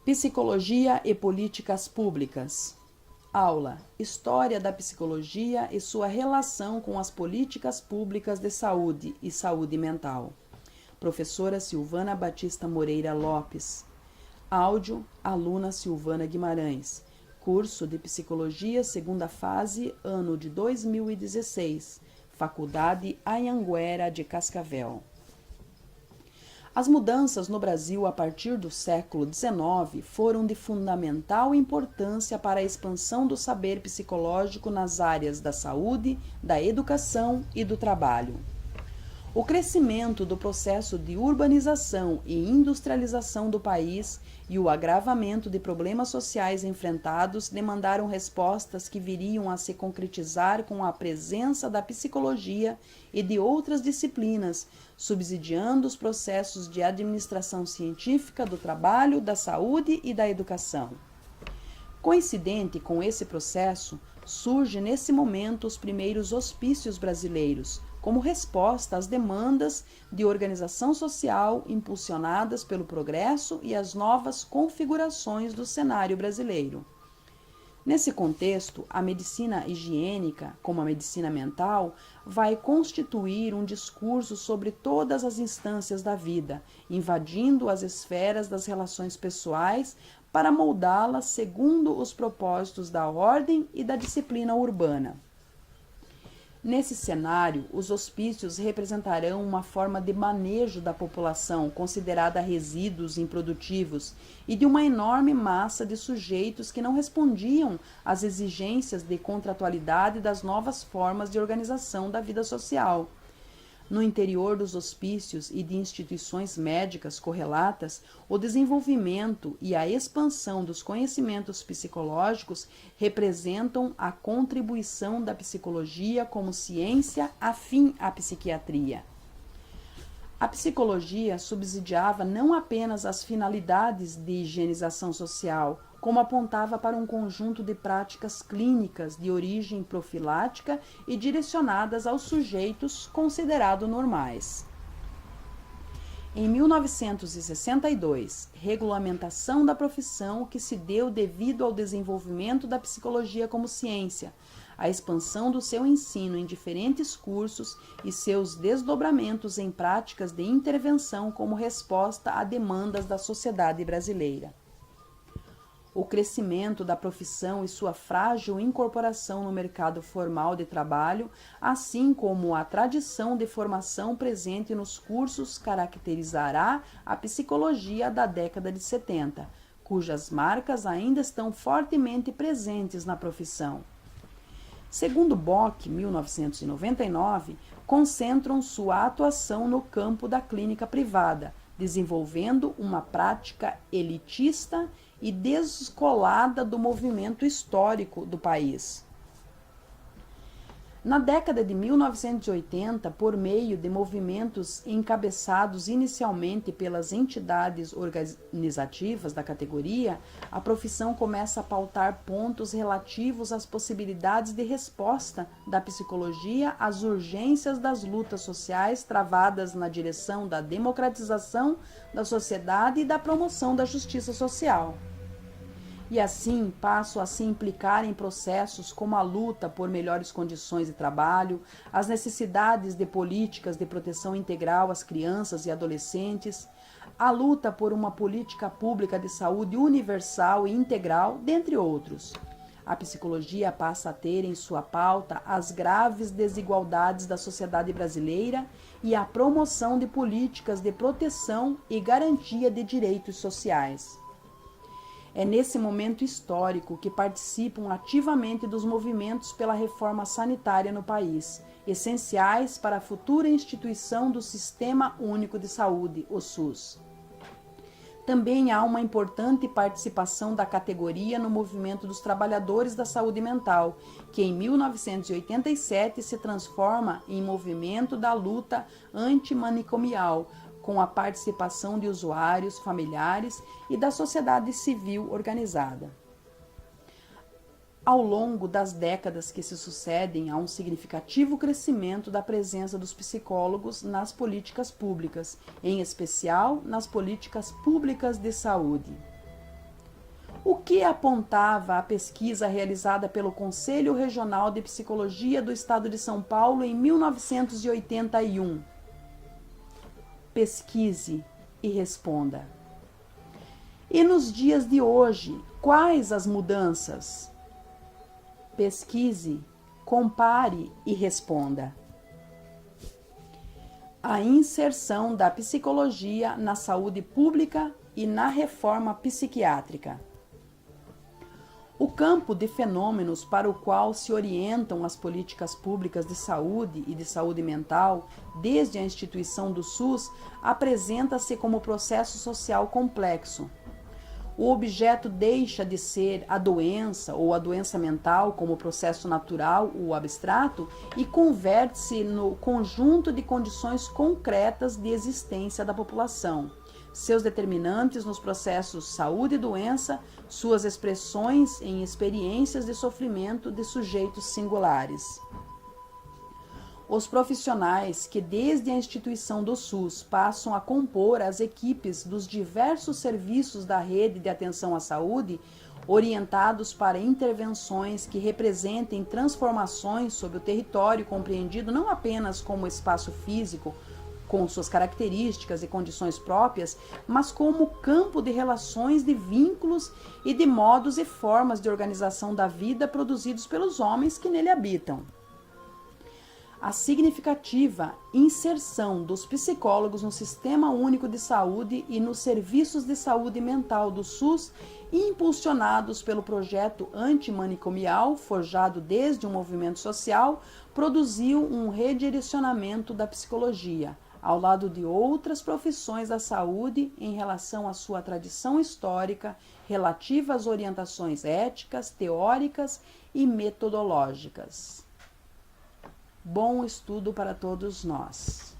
Psicologia e políticas públicas. Aula: História da psicologia e sua relação com as políticas públicas de saúde e saúde mental. Professora Silvana Batista Moreira Lopes. Áudio: aluna Silvana Guimarães. Curso de Psicologia, segunda fase, ano de 2016. Faculdade Anhanguera de Cascavel. As mudanças no Brasil a partir do século XIX foram de fundamental importância para a expansão do saber psicológico nas áreas da saúde, da educação e do trabalho. O crescimento do processo de urbanização e industrialização do país e o agravamento de problemas sociais enfrentados demandaram respostas que viriam a se concretizar com a presença da psicologia e de outras disciplinas, subsidiando os processos de administração científica do trabalho, da saúde e da educação. Coincidente com esse processo, surge nesse momento os primeiros hospícios brasileiros, como resposta às demandas de organização social impulsionadas pelo progresso e as novas configurações do cenário brasileiro. Nesse contexto, a medicina higiênica, como a medicina mental, vai constituir um discurso sobre todas as instâncias da vida, invadindo as esferas das relações pessoais para moldá-las segundo os propósitos da ordem e da disciplina urbana. Nesse cenário, os hospícios representarão uma forma de manejo da população considerada resíduos improdutivos e de uma enorme massa de sujeitos que não respondiam às exigências de contratualidade das novas formas de organização da vida social. No interior dos hospícios e de instituições médicas correlatas, o desenvolvimento e a expansão dos conhecimentos psicológicos representam a contribuição da psicologia como ciência afim à psiquiatria. A psicologia subsidiava não apenas as finalidades de higienização social, como apontava para um conjunto de práticas clínicas de origem profilática e direcionadas aos sujeitos considerados normais. Em 1962, regulamentação da profissão que se deu devido ao desenvolvimento da psicologia como ciência, a expansão do seu ensino em diferentes cursos e seus desdobramentos em práticas de intervenção como resposta a demandas da sociedade brasileira. O crescimento da profissão e sua frágil incorporação no mercado formal de trabalho, assim como a tradição de formação presente nos cursos, caracterizará a psicologia da década de 70, cujas marcas ainda estão fortemente presentes na profissão. Segundo Bock, 1999, concentram sua atuação no campo da clínica privada, desenvolvendo uma prática elitista e descolada do movimento histórico do país. Na década de 1980, por meio de movimentos encabeçados inicialmente pelas entidades organizativas da categoria, a profissão começa a pautar pontos relativos às possibilidades de resposta da psicologia às urgências das lutas sociais travadas na direção da democratização da sociedade e da promoção da justiça social. E assim passo a se implicar em processos como a luta por melhores condições de trabalho, as necessidades de políticas de proteção integral às crianças e adolescentes, a luta por uma política pública de saúde universal e integral, dentre outros. A psicologia passa a ter em sua pauta as graves desigualdades da sociedade brasileira e a promoção de políticas de proteção e garantia de direitos sociais. É nesse momento histórico que participam ativamente dos movimentos pela reforma sanitária no país, essenciais para a futura instituição do Sistema Único de Saúde, o SUS. Também há uma importante participação da categoria no movimento dos trabalhadores da saúde mental, que em 1987 se transforma em movimento da luta antimanicomial, com a participação de usuários, familiares e da sociedade civil organizada. Ao longo das décadas que se sucedem, há um significativo crescimento da presença dos psicólogos nas políticas públicas, em especial nas políticas públicas de saúde. O que apontava a pesquisa realizada pelo Conselho Regional de Psicologia do Estado de São Paulo em 1981? Pesquise e responda. E nos dias de hoje, quais as mudanças? Pesquise, compare e responda. A inserção da psicologia na saúde pública e na reforma psiquiátrica. O campo de fenômenos para o qual se orientam as políticas públicas de saúde e de saúde mental, desde a instituição do SUS, apresenta-se como processo social complexo. O objeto deixa de ser a doença ou a doença mental como processo natural ou abstrato e converte-se no conjunto de condições concretas de existência da população, seus determinantes nos processos saúde e doença, suas expressões em experiências de sofrimento de sujeitos singulares. Os profissionais que desde a instituição do SUS passam a compor as equipes dos diversos serviços da rede de atenção à saúde, orientados para intervenções que representem transformações sobre o território compreendido não apenas como espaço físico, com suas características e condições próprias, mas como campo de relações, de vínculos e de modos e formas de organização da vida produzidos pelos homens que nele habitam. A significativa inserção dos psicólogos no Sistema Único de Saúde e nos serviços de saúde mental do SUS, impulsionados pelo projeto antimanicomial, forjado desde o movimento social, produziu um redirecionamento da psicologia, ao lado de outras profissões da saúde em relação à sua tradição histórica, relativa às orientações éticas, teóricas e metodológicas. Bom estudo para todos nós.